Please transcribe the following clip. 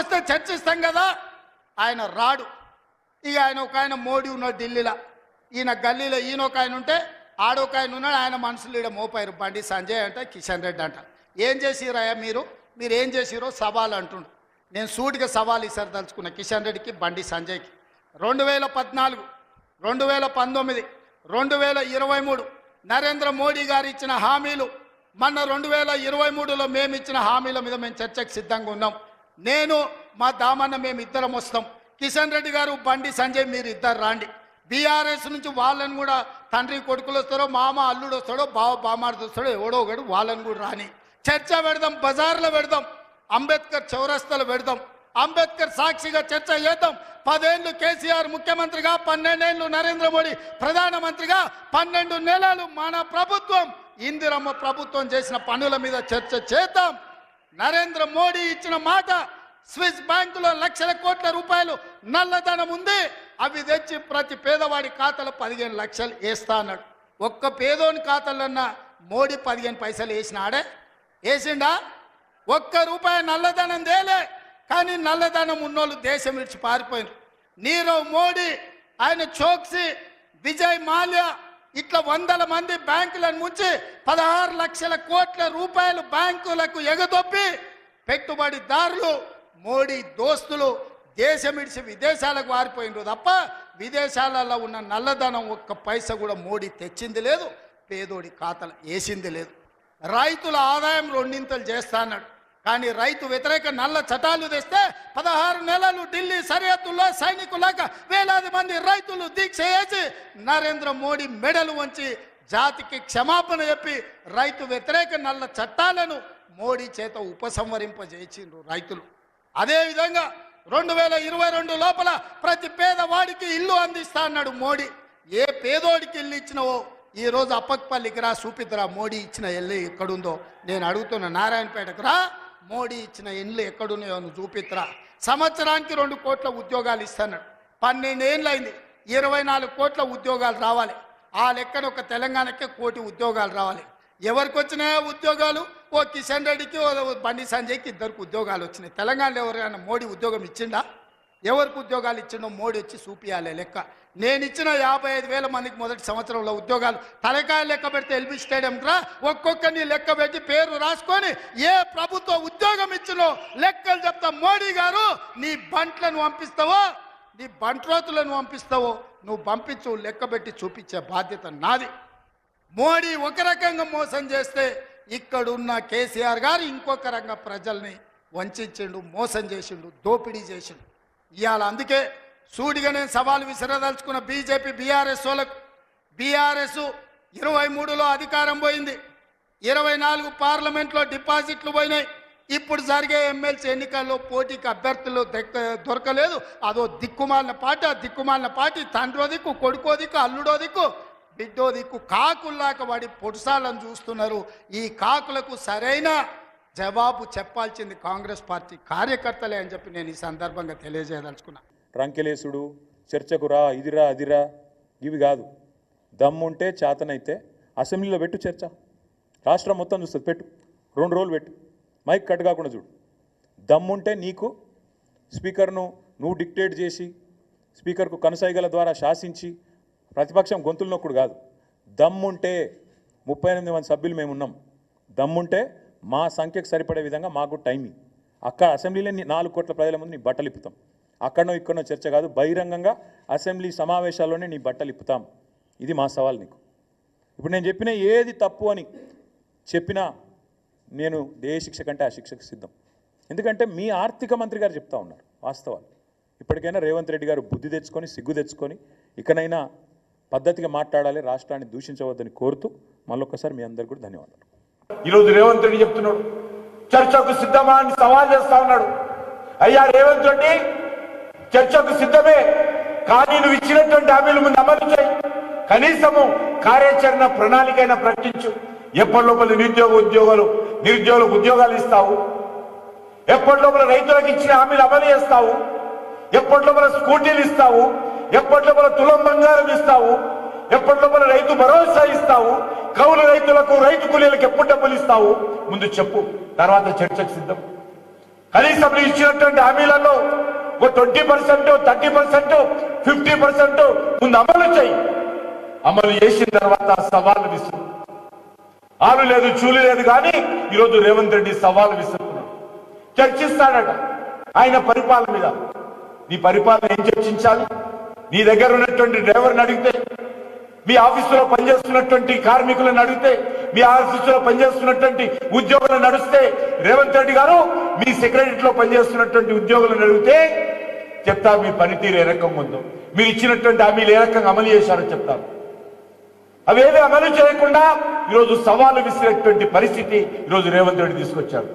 వస్తే చర్చిస్తాం కదా, ఆయన రాడు. ఇక ఆయన మోడీ ఉన్నాడు ఢిల్లీలో, ఈయన గల్లీలో ఈయన ఒక ఆయన ఉంటే ఆడొక ఆయన ఉన్నాడు. ఆయన మనుషులు ఈడ మోపారు, బండి సంజయ్ అంట, కిషన్ రెడ్డి అంట. ఏం చేసిరయ్యా మీరు ఏం చేసిరో సవాల్ అంటుండు. నేను సూటిగా సవాల్ ఇసారి తలుచుకున్నా కిషన్ రెడ్డికి, బండి సంజయ్కి. 2014, 2019, 2023 నరేంద్ర మోడీ గారు ఇచ్చిన హామీలు, మొన్న 2023లో మేము ఇచ్చిన హామీల మీద మేము చర్చకు సిద్ధంగా ఉన్నాం. నేను మా దామన్న మేము ఇద్దరం వస్తాం. కిషన్ రెడ్డి గారు, బండి సంజయ్ మీరు ఇద్దరు రాండి. బీఆర్ఎస్ నుంచి వాళ్ళని కూడా తండ్రి కొడుకులు వస్తారో, మామ అల్లుడు వస్తాడో, బావ బామార్ది వస్తాడో, ఎవడో ఒకడు వాళ్ళని కూడా రాని. చర్చ పెడదాం, బజార్లో పెడదాం, అంబేద్కర్ చౌరస్తాలో పెడదాం, అంబేద్కర్ సాక్షిగా చర్చ చేద్దాం. 10 ఏళ్ళు కేసీఆర్ ముఖ్యమంత్రిగా, 12 ఏళ్ళు నరేంద్ర మోడీ ప్రధానమంత్రిగా, 12 నెలలు మన ప్రభుత్వం ఇందిరమ్మ ప్రభుత్వం చేసిన పనుల మీద చర్చ చేద్దాం. నరేంద్ర మోడీ ఇచ్చిన మాట, స్విస్ బ్యాంకులో లక్షల కోట్ల రూపాయలు నల్లధనం ఉంది, అవి తెచ్చి ప్రతి పేదవాడి ఖాతాలో 15 లక్షలు వేస్తా అన్నాడు. ఒక్క పేదోని ఖాతాలన్నా మోడీ 15 పైసలు వేసినాడే? వేసిండా? ఒక్క రూపాయి నల్లధనం తేలే. కానీ నల్లధనం ఉన్నోళ్ళు దేశం విడిచి పారిపోయినారు. నీరవ్ మోడీ, ఆయన చోక్సీ, విజయ్ మాల్యా ఇట్లా 100 మంది బ్యాంకులను ముంచి 16 లక్షల కోట్ల రూపాయలు బ్యాంకులకు ఎగదొప్పి పెట్టుబడిదారులు, మోడీ దోస్తులు దేశం విడిచి విదేశాలకు పారిపోయినారు తప్ప విదేశాలలో ఉన్న నల్లధనం ఒక్క పైసా కూడా మోడీ తెచ్చింది లేదు, పేదోడి ఖాతాలు వేసింది లేదు. రైతుల ఆదాయం 2 చేస్తా అన్నాడు. కానీ రైతు వ్యతిరేక నల్ల చట్టాలు తెస్తే 16 నెలలు ఢిల్లీ సరిహద్దుల్లో సైనికులాగా వేలాది మంది రైతులు దీక్ష చేసి నరేంద్ర మోడీ మెడలు వంచి జాతికి క్షమాపణ చెప్పి రైతు వ్యతిరేక నల్ల చట్టాలను మోడీ చేత ఉపసంహరింపజేసిండ్రు రైతులు. అదేవిధంగా 2022 లోపల ప్రతి పేదవాడికి ఇల్లు అందిస్తా అన్నాడు మోడీ. ఏ పేదోడికి ఇల్లు ఇచ్చినవో ఈరోజు అప్పక్పల్లికి రా, చూపిద్దురా మోడీ ఇచ్చిన ఇల్లు ఎక్కడుందో. నేను అడుగుతున్నా, నారాయణపేటకు రా, మోడీ ఇచ్చిన ఇల్లు ఎక్కడున్నాయో నువ్వు చూపిద్దురా. సంవత్సరానికి 2 కోట్ల ఉద్యోగాలు ఇస్తున్నాడు. 12 ఏళ్ళు అయింది, 24 కోట్ల ఉద్యోగాలు రావాలి. ఆ లెక్కన ఒక తెలంగాణకే 1 కోటి ఉద్యోగాలు రావాలి. ఎవరికి వచ్చినాయో ఉద్యోగాలు? ఓ కిషన్ రెడ్డికి, ఓ బండి సంజయ్కి, ఇద్దరికి ఉద్యోగాలు వచ్చినాయి. తెలంగాణలో ఎవరైనా మోడీ ఉద్యోగం ఇచ్చిండా? ఎవరికి ఉద్యోగాలు ఇచ్చిండో మోడీ వచ్చి చూపియాలి లెక్క. నేను ఇచ్చిన 55,000 మందికి మొదటి సంవత్సరంలో ఉద్యోగాలు తలకాయ లెక్క పెడితే ఎల్బీ స్టేడియం రా, ఒక్కొక్కరిని లెక్క పెట్టి పేరు రాసుకొని ఏ ప్రభుత్వ ఉద్యోగం ఇచ్చినో లెక్కలు చెప్తా. మోడీ గారు, నీ బంట్లను పంపిస్తావో, నీ బంట్రోతులను పంపిస్తావో నువ్వు పంపించు, లెక్క పెట్టి చూపించే బాధ్యత నాది. మోడీ ఒక రకంగా మోసం చేస్తే ఇక్కడున్న కేసీఆర్ గారు ఇంకొక రకంగా ప్రజల్ని వంచిండు, మోసం చేసిండు, దోపిడీ చేసిండు. ఇవాళ అందుకే సూటిగా నేను సవాలు విసిరదలుచుకున్న బీజేపీ బీఆర్ఎస్ వాళ్ళకు. బీఆర్ఎస్ 23లో అధికారం పోయింది, 24 పార్లమెంట్లో డిపాజిట్లు పోయినాయి. ఇప్పుడు జరిగే ఎమ్మెల్సీ ఎన్నికల్లో పోటీకి అభ్యర్థులు దొరకలేదు. అదో దిక్కుమాలిన పార్టీ. ఆ దిక్కుమాలిన పార్టీ తండ్రో దిక్కు, కొడుకో దిక్కు, అల్లుడో దిక్కు, బిడ్డో దిక్కు కాకుల్లాక వాడి పొడుసాలను చూస్తున్నారు. ఈ కాకులకు సరైన జవాబు చెప్పాల్సింది కాంగ్రెస్ పార్టీ కార్యకర్తలే అని చెప్పి నేను ఈ సందర్భంగా తెలియజేయదలుచుకున్నా. రంకెలేసుడు, చర్చకు రా, ఇదిరా అదిరా, ఇవి కాదు. దమ్ముంటే చేతనైతే అసెంబ్లీలో పెట్టు చర్చ. రాష్ట్రం మొత్తం చూస్తుంది, పెట్టు. 2 రోజులు పెట్టు, మైక్ కట్ కాకుండా చూడు. దమ్ముంటే నీకు స్పీకర్ను నువ్వు డిక్టేట్ చేసి, స్పీకర్కు కనుసైగల ద్వారా శాసించి ప్రతిపక్షం గొంతులు నొక్కుడు కాదు. దమ్ముంటే 38 మంది సభ్యులు మేమున్నాం. దమ్ముంటే మా సంఖ్యకు సరిపడే విధంగా మాకు టైమింగ్. అక్కడ అసెంబ్లీలో 4 కోట్ల ప్రజల ముందు నీ బట్టలు ఇప్పుతాం. అక్కడనో ఇక్కడనో చర్చ కాదు, బహిరంగంగా అసెంబ్లీ సమావేశాల్లోనే నీ బట్టలు ఇప్పుతాం. ఇది మా సవాల్ నీకు. ఇప్పుడు నేను చెప్పిన ఏది తప్పు అని చెప్పినా నేను ఏ శిక్ష కంటే ఆ శిక్షకు సిద్ధం. ఎందుకంటే మీ ఆర్థిక మంత్రి గారు చెప్తా ఉన్నారు వాస్తవాలు. ఇప్పటికైనా రేవంత్ రెడ్డి గారు బుద్ధి తెచ్చుకొని, సిగ్గు తెచ్చుకొని ఇకనైనా పద్ధతిగా మాట్లాడాలి, రాష్ట్రాన్ని దూషించవద్దని కోరుతూ మళ్ళొక్కసారి మీ అందరికీ కూడా ధన్యవాదాలు. ఈరోజు రేవంత్ రెడ్డి చెప్తున్నాడు చర్చకు సిద్ధమా అని సవాల్ చేస్తా ఉన్నాడు. అయ్యా రేవంత్ రెడ్డి, చర్చకు సిద్ధమే, కానీ నువ్వు ఇచ్చినటువంటి హామీలు ముందు అమలు చేయి. కనీసము కార్యాచరణ ప్రణాళికైనా ప్రకటించు. ఎప్పటి లోపల నిరుద్యోగులకు ఉద్యోగాలు ఇస్తావు? ఎప్పటి లోపల రైతులకు ఇచ్చిన హామీలు అమలు చేస్తావు? ఎప్పటి లోపల స్కూటీలు ఇస్తావు? ఎప్పటి లోపల తులం బంగారం ఇస్తావు? ఎప్పటి లోపల రైతు భరోసా ఇస్తావు? కౌలు రైతులకు, రైతు కూలీలకు ఎప్పుడు డబ్బులు ఇస్తావు? ముందు చెప్పు, తర్వాత చర్చకు సిద్ధం. కనీసం మీరు ఇచ్చినటువంటి హామీలలో ఒక 20%, 30%, 50% ముందు అమలు చేయి. అమలు చేసిన తర్వాత సవాలు విసురు. ఆలు లేదు చూలు లేదు కానీ ఈరోజు రేవంత్ రెడ్డి సవాలు విసురుతున్నాడు. చర్చిస్తాడట ఆయన పరిపాలన మీద. నీ పరిపాలన ఏం చర్చించాలి? నీ దగ్గర ఉన్నటువంటి డ్రైవర్ని అడిగితే, మీ ఆఫీసులో పనిచేస్తున్నటువంటి కార్మికులను అడిగితే, మీ ఆఫీసులో పనిచేస్తున్నటువంటి ఉద్యోగులను నడిస్తే, రేవంత్ రెడ్డి గారు మీ సెక్రటరీలో పనిచేస్తున్నటువంటి ఉద్యోగులను అడిగితే చెప్తారు మీ పనితీరు ఏ రకంగా ఉందో, మీరు ఇచ్చినటువంటి హామీలు ఏ రకంగా అమలు చేశారో చెప్తారు. అవేవి అమలు చేయకుండా ఈరోజు సవాలు విసిరేటువంటి పరిస్థితి ఈరోజు రేవంత్ రెడ్డి తీసుకొచ్చారు.